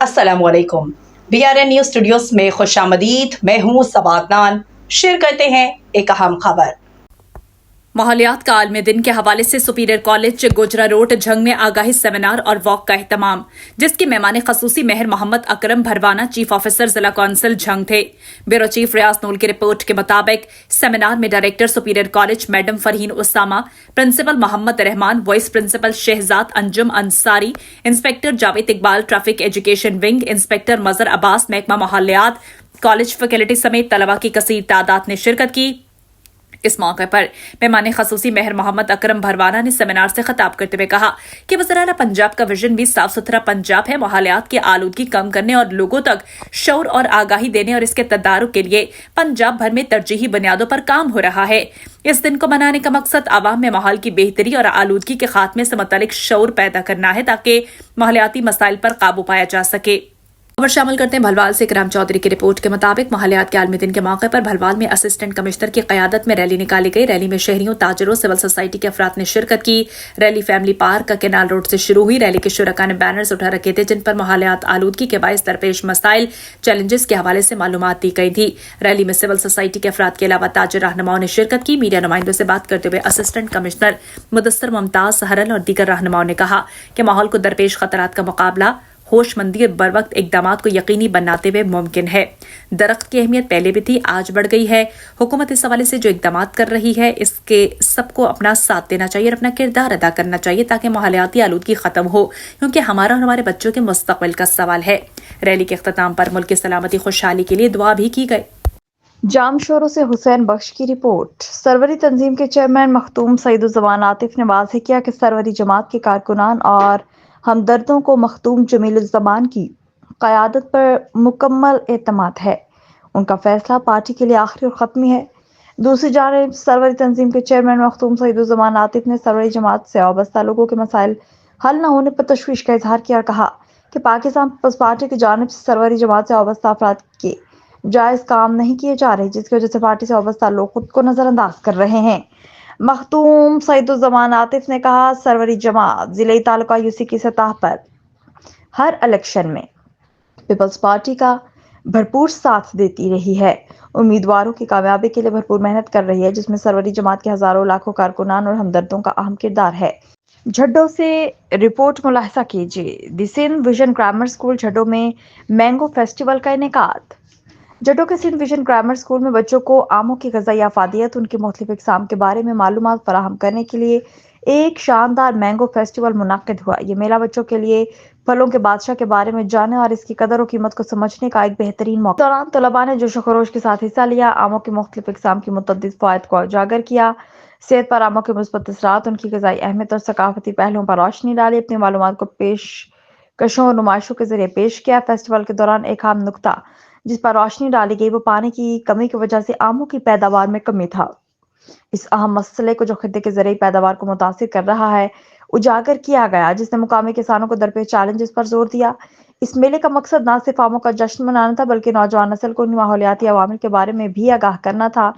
अस्सलामुअलैकुम। BRN news studios में खुशामदीद। मैं हूँ सबादनान। शेयर करते हैं एक अहम खबर। माहौलियात का आलमी दिन के हवाले से superior college Gojra road Jhang में आगाही सेमिनार और वॉक का एहतमाम, जिसके मेहमान खसूसी मेहर मोहम्मद अकरम भरवाना चीफ ऑफिसर जिला कौंसिल झंग थे। ब्यूरो चीफ रियाज नूल की रिपोर्ट के मुताबिक सेमिनार में director Superior College madam Farheen Usama, principal Mohammad Rehman, vice principal Shahzad Anjum Ansari, inspector Javed Iqbal traffic education wing, inspector Mazhar Abbas महकमा माहौलियात, कॉलेज फैकल्टी समेत तलबा की कसीर तादाद ने शिरकत की। इस मौके पर मेहमान खसूसी मेहर मोहम्मद अकरम भरवाना ने सेमिनार से खिताब करते हुए कहा कि वज़ीर-ए-आला पंजाब का विजन भी साफ सुथरा पंजाब है। माहौलियात की आलूदगी कम करने और लोगों तक शऊर और आगाही देने और इसके तदारुक के लिए पंजाब भर में तरजीही बुनियादों पर काम हो रहा है। इस दिन को मनाने का मकसद आवाम में माहौल की बेहतरी और आलूदगी के खात्मे से मुतालिक शऊर पैदा करना है ताकि माहौलियाती मसाइल पर काबू पाया जा सके। खबर शामिल करते हैं भलवाल से। इकराम चौधरी की रिपोर्ट के मुताबिक माहौलियात के आलमी दिन के मौके पर भलवाल में असिस्टेंट कमिश्नर की क़यादत में रैली निकाली गई। रैली में शहरियों, ताजरों, सिविल सोसाइटी के अफराद ने शिरकत की। रैली फैमिली पार्क का केनाल रोड से शुरू हुई। रैली के शुरका ने बैनर्स उठा रखे थे जिन पर माहौलियात आलूदगी के बाइस दरपेश मसाइल, चैलेंजेस के हवाले से मालूमात दी गई थी। रैली में सिविल सोसाइटी के अफराद के अलावा ताजर रहनुमाओं ने शिरकत की। मीडिया नुमाइंदों से बात करते हुए असिस्टेंट कमिश्नर मुदस्सर मुमताज सहरन और दीगर रहनुमाओं ने कहा कि माहौल को दरपेश खतरात का मुकाबला होशमंदी और बरवक्त इकदामात को यकीनी बनाते हुए मुमकिन है। दरख्त की अहमियत पहले भी थी, आज बढ़ गई है। हुकूमत इस हवाले से जो इकदामात कर रही है इसके सबको अपना साथ देना चाहिए और अपना किरदार अदा करना चाहिए ताकि माहौलियाती आलूदगी खत्म हो, क्योंकि हमारा और हमारे बच्चों के मुस्तकबिल का सवाल है। रैली के अख्ताम पर मुल्क की सलामती खुशहाली के लिए दुआ भी की गई। जाम शोरों से हुसैन बख्श की रिपोर्ट। सरवरी तंजीम के चेयरमैन मखदूम सईदुज़्ज़मान आतिफ ने वाज़ेह किया कि सरवरी जमात के कारकुनान और हमदर्दों को मखदूम जमीलुज़्ज़मान की क़यादत पर मुकम्मल एतमाद है। उनका फैसला पार्टी के लिए आखिरी और ख़त्मी है। दूसरी जानिब सरवरी तंजीम के चेयरमैन मखदूम सईदुज़्ज़मान आतिफ ने सरवरी जमात से वाबस्ता लोगों के मसाइल हल न होने पर तशवीश का इजहार किया और कहा कि पाकिस्तान पीपल्स पार्टी की जानिब से सरवरी जमात से वाबस्ता अफराद के जायज़ काम नहीं किए जा रहे, जिसकी वजह से पार्टी से वाबस्ता लोग खुद को नजरअंदाज कर रहे हैं। मखदूम सईदुज़्ज़मान आतिफ ने कहा, सरवरी जमात जिले तालुका यूसी की सतह पर हर इलेक्शन में पीपल्स पार्टी का भरपूर साथ देती रही है। उम्मीदवारों की कामयाबी के लिए भरपूर मेहनत कर रही है, जिसमें सरवरी जमात के हजारों लाखों कारकुनान और हमदर्दों का अहम किरदार है। झड्डो से रिपोर्ट मुलाहिजा कीजिए। The Sindh vision grammar school Jhuddo में मैंगो फेस्टिवल का इनेकाद। झड्डो के सिंध विजन ग्रामर स्कूल में बच्चों को आमों की ग़िज़ाई अफ़ादियत, उनके मुख्तलिफ इक़साम के बारे में मालूमात फराहम करने के लिए एक शानदार मैंगो फेस्टिवल मुनक़्क़िद हुआ। ये मेला बच्चों के लिए फलों के बादशाह के बारे में जाने और इसकी कदर और कीमत को समझने का एक बेहतरीन मौका। दौरान तलबा ने जोश व खरोश के साथ हिस्सा लिया। आमों के मुख्तलिफ इक़साम की मुतअद्दिद फ़वाइद को उजागर किया। सेहत पर आमों के मुस्बत असरात, उनकी ग़िज़ाई अहमियत और सकाफ़ती पहलुओं पर रोशनी डाली। अपनी मालूमात को पेशकशों और नुमाइशों के जरिए पेश किया। फेस्टिवल के दौरान एक अहम नुक्ता जिस पर रोशनी डाली गई वो पानी की कमी की वजह से आमों की पैदावार में कमी था। इस अहम मसले को जो खित्ते के ज़रिए पैदावार को मुतासिर कर रहा है उजागर किया गया, जिसने मुकामी किसानों को दरपेश चैलेंजेस पर जोर दिया। इस मेले का मकसद न सिर्फ आमों का जश्न मनाना था बल्कि नौजवान नस्ल को इन माहौलियाती अवामिल के बारे में भी आगाह करना था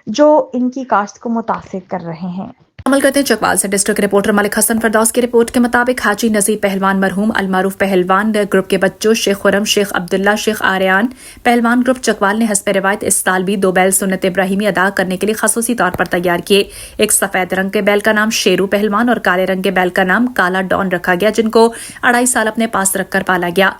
जो इनकी काश्त को मुतासिर कर रहे हैं। अमल करते हैं चकवाल से। डिस्ट्रिक्ट रिपोर्टर मलिक हसन फरदौस की रिपोर्ट के मुताबिक हाजी नजीर पहलवान मरहूम अलमारूफ पहलवान ग्रुप के बच्चों शेख खुरम, शेख अब्दुल्ला, शेख आर्यान पहलवान ग्रुप चकवाल ने हस्ब रिवायत इस साल भी 2 बैल सुन्नत इब्राहिमी अदा करने के लिए खसूसी तौर पर तैयार किए। एक सफेद रंग के बैल का नाम शेरू पहलवान और काले रंग के बैल का नाम काला डॉन रखा गया, जिनको 2.5 साल अपने पास रखकर पाला गया।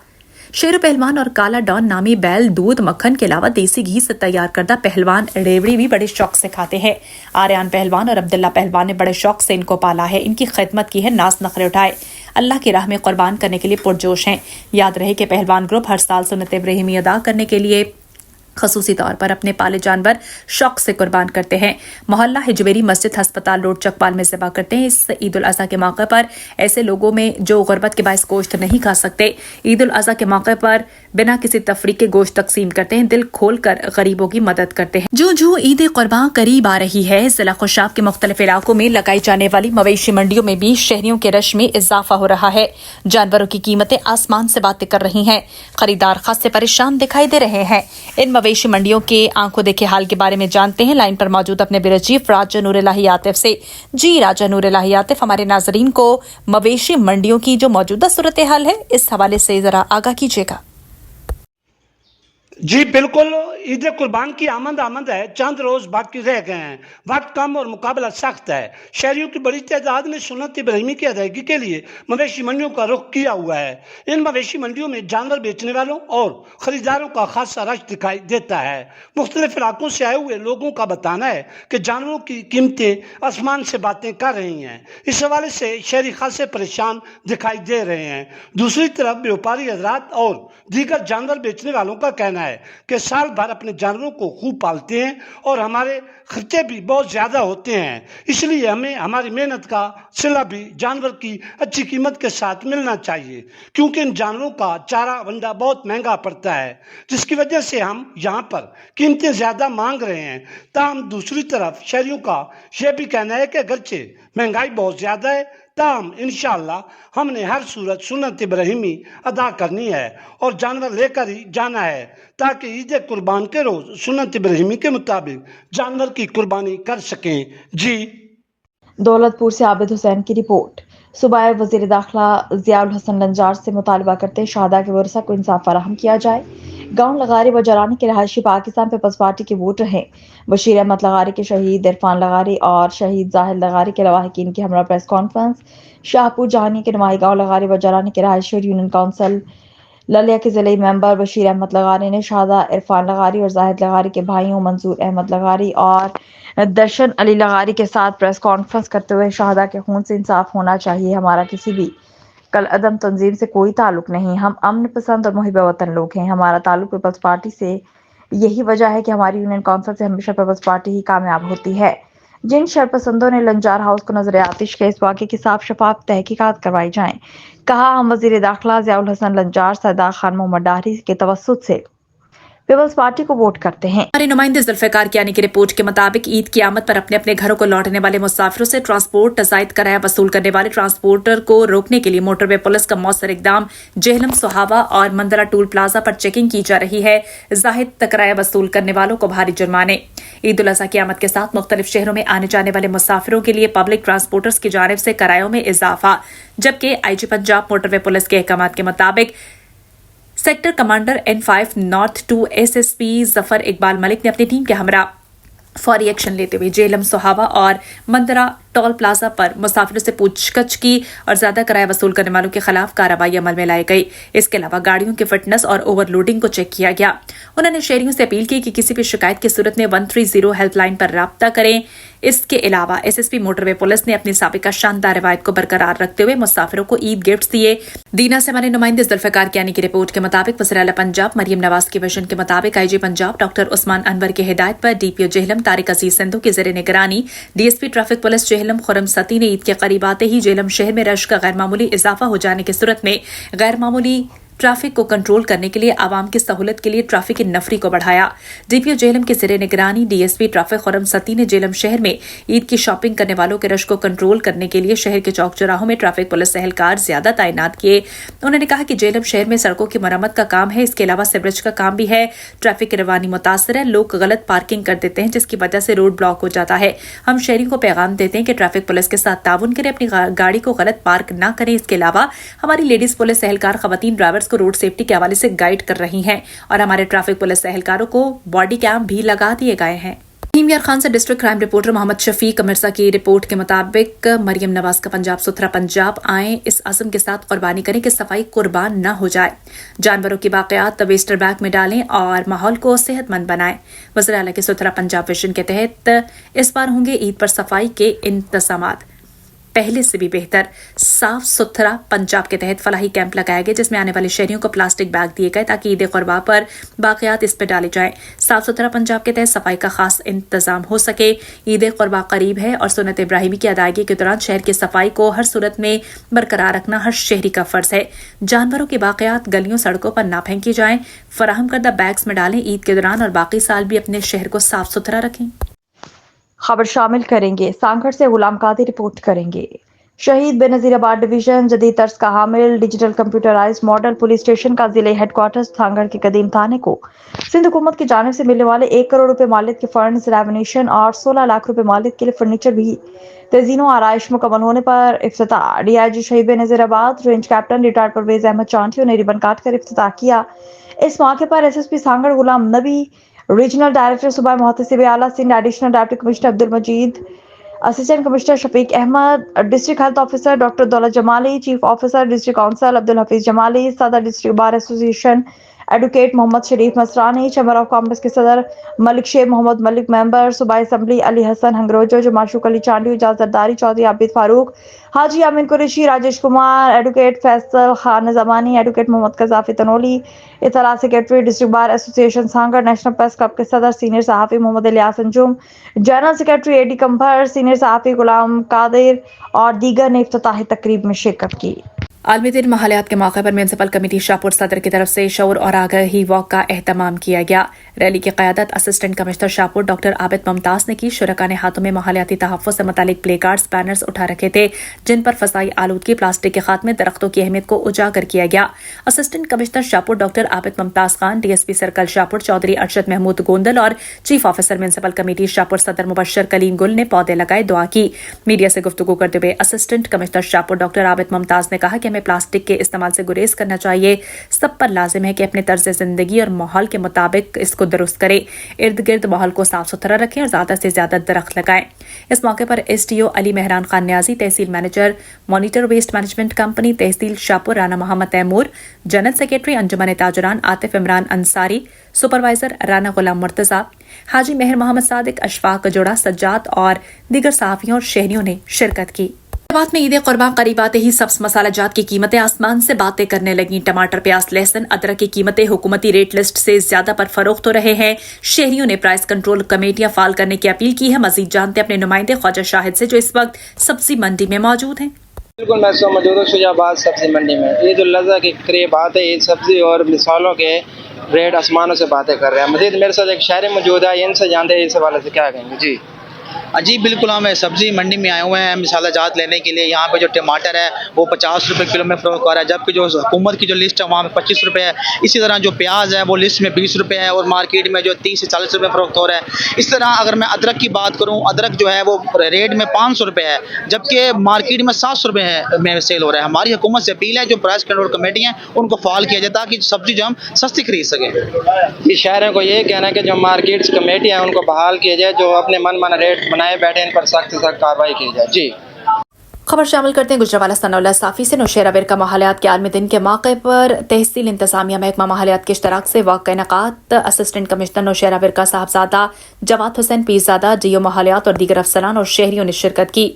शेरू पहलवान और काला डॉन नामी बैल दूध, मक्खन के अलावा देसी घी से तैयार करदा पहलवान रेवड़ी भी बड़े शौक से खाते हैं। आर्यान पहलवान और अब्दुल्ला पहलवान ने बड़े शौक से इनको पाला है, इनकी खिदमत की है, नाज नखरे उठाए, अल्लाह की राह में कुर्बान करने के लिए पुरजोश हैं। याद रहे कि पहलवान ग्रुप हर साल सुन्नत इब्राहिमी अदा करने के लिए खसूसी तौर पर अपने पाले जानवर शौक से कुर्बान करते हैं। मोहल्ला हिजवेरी मस्जिद अस्पताल रोड चकवाल में ज़िबा करते हैं। इस ईद उल अज़हा के मौके पर ऐसे लोगों में जो गुर्बत के बायस गोश्त नहीं खा सकते, ईद उल अज़हा के मौके पर बिना किसी तफरीक के गोश्त तकसीम करते हैं, दिल खोल कर गरीबों की मदद करते हैं। जो ईद कुर्बान करीब आ रही है, जिला खुशाब के मुख्तलिफ इलाकों में लगाई जाने वाली मवेशी मंडियों में भी शहरियों के रश में इजाफा हो रहा है। जानवरों की कीमतें आसमान से बातें कर रही हैं। खरीदार खास से परेशान दिखाई दे रहे हैं। इन मवेशी मंडियों के आंखों देखे हाल के बारे में जानते हैं। लाइन पर मौजूद अपने ब्यूरो चीफ राजा नूर इलाही आतिफ से। जी राजा नूर इलाही आतिफ, हमारे नाजरीन को मवेशी मंडियों की जो मौजूदा सूरत हाल है इस हवाले से जरा आगाह कीजिएगा। जी बिल्कुल, ईद कुर्बान की आमद है, चंद रोज बाकी रह गए हैं, वक्त कम और मुकाबला सख्त है। शहरियों की बड़ी तादाद ने सुन्नत इब्राहिमी की अदायगी के लिए मवेशी मंडियों का रुख किया हुआ है। इन मवेशी मंडियों में जानवर बेचने वालों और खरीदारों का खासा रश दिखाई देता है। मुख्तलिफ इलाकों से आए हुए लोगों का बताना है कि जानवरों की कीमतें आसमान से बातें कर रही हैं। इस हवाले से शहरी खासे परेशान दिखाई दे रहे हैं। दूसरी तरफ व्यापारी हजरात और दीगर जानवर बेचने वालों का कहना है कि साल भर अपने जानवरों को खूब पालते हैं और हमारे खर्चे भी बहुत ज़्यादा होते हैं, इसलिए हमें हमारी मेहनत का सिला भी जानवर की अच्छी कीमत के साथ मिलना चाहिए, क्योंकि इन जानवरों का चारा वंडा बहुत महंगा पड़ता है, जिसकी वजह से हम यहाँ पर कीमतें ज़्यादा मांग रहे हैं। ताहम दूसरी तरफ शहरियों का यह भी कहना है कि अगरचे महंगाई बहुत ज़्यादा है, ताहम इंशाअल्लाह हमने हर सूरत सुन्नत इब्राहिमी अदा करनी है और जानवर लेकर ही जाना है, ताकि ईद कुर्बान के रोज़ सुन्नत इब्राहिमी के मुताबिक जानवर की कुर्बानी कर सकें। जी दौलतपुर से आबिद हुसैन की रिपोर्ट। सूबाई वज़ीर दाखिला ज़ियाउल हसन लंजार से मुतालबा करते शहादा के वर्सा को इंसाफ फराहम किया जाए। गांव लगारी व जरानी के रहायशी पाकिस्तान पीपल्स पार्टी के वोटर हैं। बशीर अहमद लगारी के शहीद इरफान लगारी और शहीद जाहिद लगारी के लवाहिकीन की हमरा प्रेस कॉन्फ्रेंस। शाहपुर जहानी के नुमाई गाँव लगारी व जरानी के रहायशी और यूनियन काउंसिल ललिया के जिले मेंबर बशीर अहमद लगारी ने शाहदा इरफान लगारी और जाहिद लगारी के भाइयों मंजूर अहमद लगारी और दर्शन अली लगारी के साथ प्रेस कॉन्फ्रेंस करते हुए शाहदा के खून से इंसाफ होना चाहिए। हमारा किसी भी कल अदम तंजीम से कोई ताल्लुक नहीं, हम अमन पसंद और मुहिब वतन लोग हैं। हमारा ताल्लुक पीपल्स पार्टी से, यही वजह है कि हमारी यूनियन काउंसिल से हमेशा पीपल्स पार्टी ही कामयाब होती है। जिन शरपसंदों ने लंजार हाउस को नजर आतिश के इस वाक़े की साफ शफाफ तहकीकात करवाई जाएं। कहा, हम वजीर दाखिला ज़ियाउल हसन लंजार सरदार खान मोहम्मद डाहरी के तवस्सुत से पीपल्स पार्टी को वोट करते हैं। हमारे नुमाइंदे जुल्फ़िकार कियानी की रिपोर्ट के मुताबिक ईद की आमद पर अपने अपने घरों को लौटने वाले मुसाफिरों से ट्रांसपोर्ट जायद किराया वसूल करने वाले ट्रांसपोर्टर को रोकने के लिए मोटरवे पुलिस का मौसर इकदाम। जेहलम सुहावा और मंदरा टूल प्लाजा पर चेकिंग की जा रही है। जाहिद किराया वसूल करने वालों को भारी जुर्माने। ईद उल अज़हा की आमद के साथ मुख्तलिफ शहरों में आने जाने वाले मुसाफिरों के लिए पब्लिक ट्रांसपोर्टर्स की जानिब से किरायों में इजाफा, जबकि IG पंजाब मोटरवे पुलिस के अहकाम के मुताबिक sector commander N5 north 2 SSP Zafar Iqbal Malik ने अपनी टीम के हमरा फौरी एक्शन लेते हुए जेहलम सुहावा और मंदरा टोल प्लाजा पर मुसाफिरों से पूछताछ की और ज्यादा किराया वसूल करने वालों के खिलाफ कार्रवाई अमल में लाई गई। इसके अलावा गाड़ियों की फिटनेस और ओवरलोडिंग को चेक किया गया। उन्होंने शहरियों से अपील की कि किसी भी शिकायत की सूरत में 130 हेल्पलाइन पर राब्ता करें। इसके अलावा SSP मोटरवे पुलिस ने अपनी साबिका शानदार रवायत को बरकरार रखते हुए मुसाफिरों को ईद गिफ्ट दिए। दीना से हमारे नुमाइंदे जुल्फ़िकार कियानी की रिपोर्ट के मुताबिक वज़ीर आला पंजाब मरियम नवाज के विजन के मुताबिक IG पंजाब डॉक्टर उस्मान अनवर की हिदायत पर DPO जेहलम तारिक अजीज सिंधु की ज़ेरे निगरानी DSP traffic police Jhelum Khurram Satti ने ईद के करीब आते ही जेहलम शहर में रश का गैर मामूली इजाफा हो जाने की सूरत में गैर मामूली ट्रैफिक को कंट्रोल करने के लिए आवाम की सहूलत के लिए ट्रैफिक की नफरी को बढ़ाया। DPO जेहलम के ज़ेरे निगरानी DSP ट्रैफिक खुरम सती ने जेहलम शहर में ईद की शॉपिंग करने वालों के रश को कंट्रोल करने के लिए शहर के चौक चौराहों में ट्रैफिक पुलिस एहलकार ज्यादा तैनात किए। उन्होंने कहा कि जेहलम शहर में सड़कों की मरम्मत का काम है, इसके अलावा सीवरेज का काम भी है। ट्रैफिक की रवानी मुतासर है, लोग गलत पार्किंग कर देते हैं जिसकी वजह से रोड ब्लॉक हो जाता है। हम शहरियों को पैगाम देते हैं कि ट्रैफिक पुलिस के साथ ताउन करें, अपनी गाड़ी को गलत पार्क न करें। इसके अलावा हमारी लेडीज पुलिस एहलकार खवातीन ड्राइवर्स को रोड सेफ्टी के हवाले से गाइड कर रही हैं और हमारे ट्रैफिक पुलिस एहलकारों को बॉडी कैम भी लगा दिए गए हैं। यार खान से district crime reporter Mohammad Shafiq Mirza की रिपोर्ट के मुताबिक मरियम नवाज का पंजाब सुथरा पंजाब आए इस अज़म के साथ कुर्बानी करें कि सफाई कुर्बान न हो जाए। जानवरों की बाक़ियात वेस्टर बैग में डालें और माहौल को सेहतमंद बनाएं। वज़ीर आला के सुथरा पंजाब विजन के तहत इस बार होंगे ईद पर सफाई के इंतज़ामात पहले से भी बेहतर। साफ सुथरा पंजाब के तहत फलाही कैंप लगाए गए जिसमें आने वाले शहरियों को प्लास्टिक बैग दिए गए ताकि ईद कुर्बा पर बाक़ियात इस पर डाले जाएं। साफ सुथरा पंजाब के तहत सफाई का खास इंतजाम हो सके। ईद कुर्बा करीब है और सुन्नत इब्राहिमी की अदायगी के दौरान शहर की सफाई को हर सूरत में बरकरार रखना हर शहरी का फर्ज है। जानवरों की बाक़ियात गलियों सड़कों पर ना फेंकी जाएं, फराहम करदा बैग्स में डालें। ईद के दौरान और बाकी साल भी अपने शहर को साफ सुथरा रखें। खबर शामिल करेंगे, सांगड़ से गुलाम कादिर रिपोर्ट करेंगे। शहीद बेनज़ीराबाद डिवीजन जदीद तर्ज का हामिल digital computerise model police station का जिले हेडक्वार्टर्स थांगड़ के कदीम थाने को सिंध हुकूमत की जानिब से मिलने वाले 1 करोड़ रुपए मालियत के फंड्स, रेवन्यूशन और 16 लाख रुपए मालियत के लिए फर्नीचर भी तज़ीनो आराइश मुकम्मल होने पर इफ्तिताह। DIG Shaheed Benazirabad range captain retired Pervez Ahmed Chandio ने रिबन काट कर इफ्तिताह किया। इस मौके पर SSP Sanghar Ghulam Nabi, regional director सूबा मुहतसिब आला Sindh, additional deputy commissioner Abdul Majeed, assistant commissioner Shafiq Ahmed, district health officer doctor Daulat Jamali, chief officer district council Abdul Hafeez Jamali, सदर district bar association advocate Mohammad Sharif Masrani, chamber of commerce के सदर मलिक शेख मोहम्मद मलिक, मेंबर सूबाई असम्बली अली हसन हंगरोजो, जो माशूक अली चांडी, इजाज जरदारी, चौधरी आबिद फारूक, हाजी अमीन कुरैशी, राजेश कुमार, एडवोकेट फैसल खान जमानी, एडवोकेट मोहम्मद कजाफी तनोली, इतला secretary district bar association Sanghar, national press club के सदर senior सहाफ़ी Mohammad Ilyas Anjum, general secretary Eidi Kambhar, senior सहाफ़ी गुलाम कादिर और दीगर ने इफ्तिताही तकरीब में शिरकत की। आलमी दिन माहौलियात के मौके पर म्यूनसिपल कमेटी शाहपुर सदर की तरफ से शऊर और आगाही वॉक का एहतमाम किया गया। रैली की क़यादत assistant commissioner Shahpur doctor Abid Mumtaz ने की। शुरका ने हाथों में माहौलियाती तहफ़्फ़ुज़ से मुतालिक प्ले कार्ड्स, बैनर्स उठा रखे थे, जिन पर फ़ज़ाई आलूदगी, प्लास्टिक के खात्मे, दरख्तों की अहमियत को उजागर किया गया। Assistant commissioner Shahpur doctor Abid Mumtaz Khan, DSP circle Shahpur Chaudhry Arshad Mehmood Gondal और chief officer municipal committee Shahpur सदर मुबश्शर कलीम गुल ने पौधे लगाए, दुआ की। मीडिया से गुफ्तगू करते हुए assistant commissioner Shahpur doctor Abid Mumtaz ने कहा कि हमें प्लास्टिक के इस्तेमाल से गुरेज करना चाहिए। सब पर लाजिम है कि अपने तर्ज जिंदगी और माहौल के मुताबिक इसको दुरुस्त करें। इर्द गिर्द माहौल को साफ सुथरा रखें और ज्यादा से ज्यादा दरख्त लगाएं। इस मौके पर STO Ali Mehran Khan Niazi, tehsil manager monitor waste management company tehsil Shahpur Rana Mohammad Taimur, general secretary Anjuman Tajiran Atif Imran Ansari, supervisor Rana Ghulam Murtaza, Haji Mehar Mohammad Sadiq, Ashfaq Jora, Sajjad और दीगर सहाफियों और शहरियों ने शिरकत की। बाद में ईद कुर्बान करीब आते ही सब्ज मसाला जात की कीमतें आसमान से बातें करने लगी। टमाटर, प्याज, लहसुन, अदरक की कीमतें हुकूमती रेट लिस्ट से ज्यादा पर फरोख्त हो रहे हैं। शहरियों ने प्राइस कंट्रोल कमेटियां फाल करने की अपील की है। मजीद जानते अपने नुमाइंदे ख्वाजा शाहिद से, जो इस वक्त सब्जी मंडी में मौजूद हैं। बिल्कुल, मैं मौजूद हूँ शुजाबाद सब्जी मंडी में। ईद उल अज़हा के करीब आते ही सब्जी और मिसालों के रेट आसमानों से बातें कर रहे हैं। मजीद मेरे साथ एक शहरी मौजूद है, इनसे जानते हैं इस हवाले से क्या कहेंगे। जी जी बिल्कुल, हम सब्ज़ी मंडी में आए हुए हैं मिसाला जात लेने के लिए। यहाँ पे जो टमाटर है वो 50 रुपये किलो में फ़रोख्त हो रहा है, जबकि जो हुकूमत की जो लिस्ट है वहाँ पे 25 रुपये है। इसी तरह जो प्याज है वो लिस्ट में 20 रुपये है और मार्केट में जो 30 से 40 रुपये फ़रोख्त हो रहा है। इस तरह अगर मैं अदरक की बात करूँ, अदरक जो है वो रेट में 500 रुपये है, जबकि मार्केट में 700 रुपये में सेल हो रहा है। हमारी हुकूमत से अपील है जो प्राइस कंट्रोल कमेटी हैं उनको फाल किया जाए ताकि सब्ज़ी जो हम सस्ती खरीद सकें। इस शहरों को ये कहना है कि जो मार्केट्स कमेटी हैं उनको बहाल किया जाए, जो अपने मन माना रेट बनाए बैठे इन पर सख्त से कार्रवाई की जाए। जी खबर शामिल करते हैं गुजरावाला सनौला साफी से। नौशेरा विरका माहौलियात के आलमी दिन के मौके पर तहसील इंतजामिया महकमा माहौलियात के इश्तराक से वॉक का इनेकाद। Assistant commissioner Nowshera Virkan Sahibzada Jawad Hussain Pirzada, DO माहौलियात और दीगर अफसरान और शहरियों ने शिरकत की।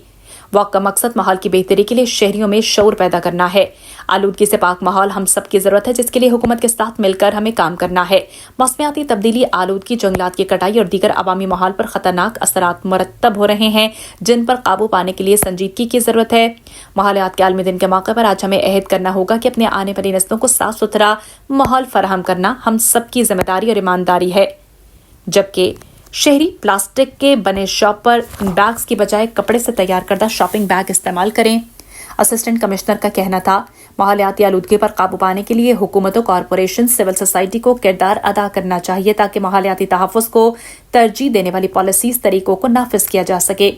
वॉक का मकसद माहौल की बेहतरी के लिए शहरियों में शऊर पैदा करना है। आलूदगी से पाक माहौल हम सब की जरूरत है, जिसके लिए हुकूमत के साथ मिलकर हमें काम करना है। मौसमियाती तब्दीली, आलूदगी, जंगलात की कटाई और दीगर अवामी माहौल पर खतरनाक असरात मुरतब हो रहे हैं, जिन पर काबू पाने के लिए संजीदगी की जरूरत है। माहौलियात के आलमी दिन के मौके पर आज हमें अहद करना होगा कि अपने आने वाली नस्लों को साफ सुथरा माहौल फराहम करना हम सब की जिम्मेदारी और ईमानदारी है। जबकि शहरी प्लास्टिक के बने शॉपर बैग्स की बजाय कपड़े से तैयार करदा शॉपिंग बैग इस्तेमाल करें। असिस्टेंट कमिश्नर का कहना था, माहौलियाती आलूदगी पर काबू पाने के लिए हुकूमतों, कॉरपोरेशन, सिविल सोसाइटी को किरदार अदा करना चाहिए ताकि माहौलियाती तहफ़्फ़ुज़ को तरजीह देने वाली पॉलिसीज़, तरीकों को नाफिज किया जा सके।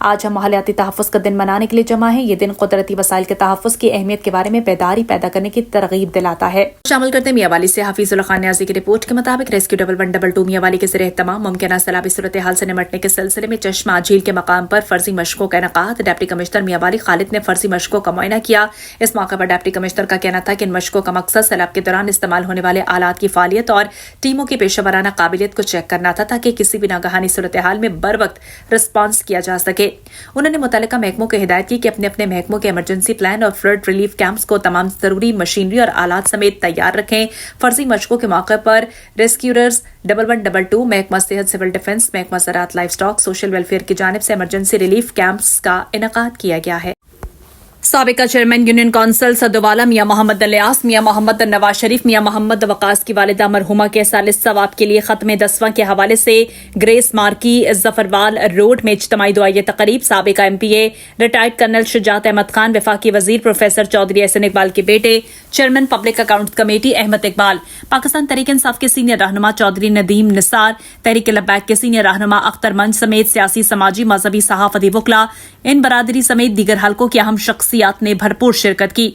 आज हम माहौलियाती तहफ़्फ़ुज़ का दिन मनाने के लिए जमा है। ये दिन कुदरती वसाइल के तहफ़्फ़ुज़ की अहमियत के बारे में बेदारी पैदा करने की तरगीब दिलाता है। शामिल करते हैं मियाँवाली से हफीजुल खान न्याजी की रिपोर्ट के मुताबिक रेस्क्यू 1122 मियाँवाली के ज़रिए तमाम मुमकिन सैलाबी सूरत हाल से निमटने के सिलसिले में चश्मा झील के मकाम पर फर्जी मशकों का इनेकाद। डिप्टी कमिश्नर मियाँवाली खालिद ने फर्जी मशकों का मुआयना किया। इस मौके पर डिप्टी कमिश्नर का कहना था कि इन मशकों का मकसद सैलाब के दौरान इस्तेमाल होने वाले आलात की फालियत और टीमों की पेशेवराना काबिलियत को चेक करना था ताकि किसी भी नागहानी सूरत हाल में बर वक्त रिस्पॉन्स किया जा सके। उन्होंने मुतल्लिका महकमों को हिदायत की कि अपने अपने महकमों के इमरजेंसी प्लान और फ्लड रिलीफ कैंप्स को तमाम जरूरी मशीनरी और आलात समेत तैयार रखें। फर्जी मशकों के मौके पर रेस्क्यूरर्स 1122, महकमा सेहत, सिविल डिफेंस, महकमा ज़राअत, लाइफ स्टॉक, सोशल वेलफेयर की जानिब से इमरजेंसी रिलीफ कैंप्स का इनेकाद किया गया है। साबिका चेयरमैन यूनियन काउंसिल सदोवाला मियां मोहम्मद अलियास, मियां मोहम्मद नवाज शरीफ, मियां मोहम्मद वकास की वालिदा मरहुमा के सालिस सवाब के लिए खत्म 10वां के हवाले से ग्रेस मार्की जफरवाल रोड में इज्तमाई दुआई तकरीब। साबिका MPA retired colonel Shujaat Ahmad Khan, वफाकी वजीर प्रोफेसर चौधरी एहसन इकबाल के बेटे, chairman public account committee Ahmad Iqbal, Pakistan Tehreek Insaf के सीनियर रहनुमा चौधरी नदीम निसार, तहरीक लब्बैक के सीनियर रहनुमा अख्तर मंच समेत सियासी, समाजी, मजहबी, सहाफती वकला, इन बरादरी समेत दीगर हलकों की अहम शख्सियात ने भरपूर शिरकत की।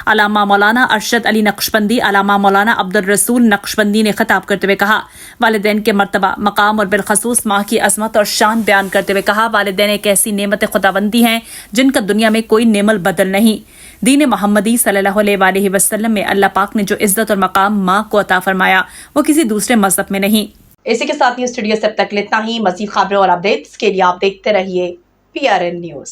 अलामा मौलाना अरशद अली नक्शबंदी, अलामा मौलाना अब्दुल रसूल नक्शबंदी ने खिताब करते हुए कहा, वालिदैन के मर्तबा, मकाम और बिलखसूस माँ की अजमत और शान बयान करते हुए कहा, वालिदैन एक ऐसी नेमत खुदाबंदी हैं जिनका दुनिया में कोई नेमल बदल नहीं। दीन मोहम्मदी सल्लल्लाहु अलैहि वसल्लम में अल्लाह पाक ने जो इज्जत और मकाम माँ को अता फरमाया वो किसी दूसरे मजहब में नहीं। इसी के साथ न्यूज स्टूडियो से अब तक इतना ही। मजीद खबरों और अपडेट्स के लिए आप देखते रहिए PRN न्यूज।